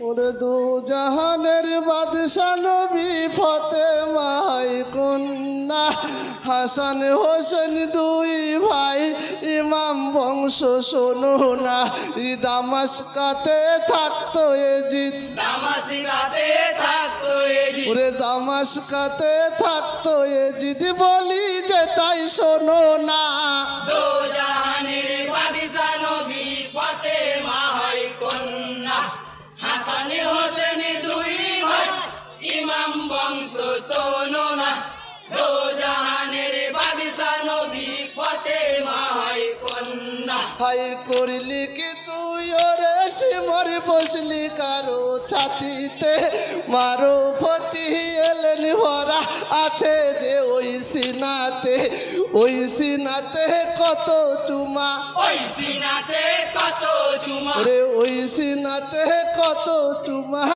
ওরে দু জাহানের বাদশা নবী ফাতেমার কন্যা হাসান হোসেন দুই ভাই ইমাম বংশ শোনো না দামাশকাতে থাকতো এজিদ ওরে দামাশকাতে থাকতো এজিদ বলি যে তাই শোনো না ইমাম বংশ শোনো না দো জাহানের বাদশা নবী ফাতেমা হয় কন্যা। হাই করলি কি তুই ওরে সিমর বসলি কারো ছাতিতে মারো ফতি এলেন ভরা আছে যে ওই সিনাতে কত চুমা ওই সিনাতে কত চুমা ওরে ওই সিনাতে কত চুমা।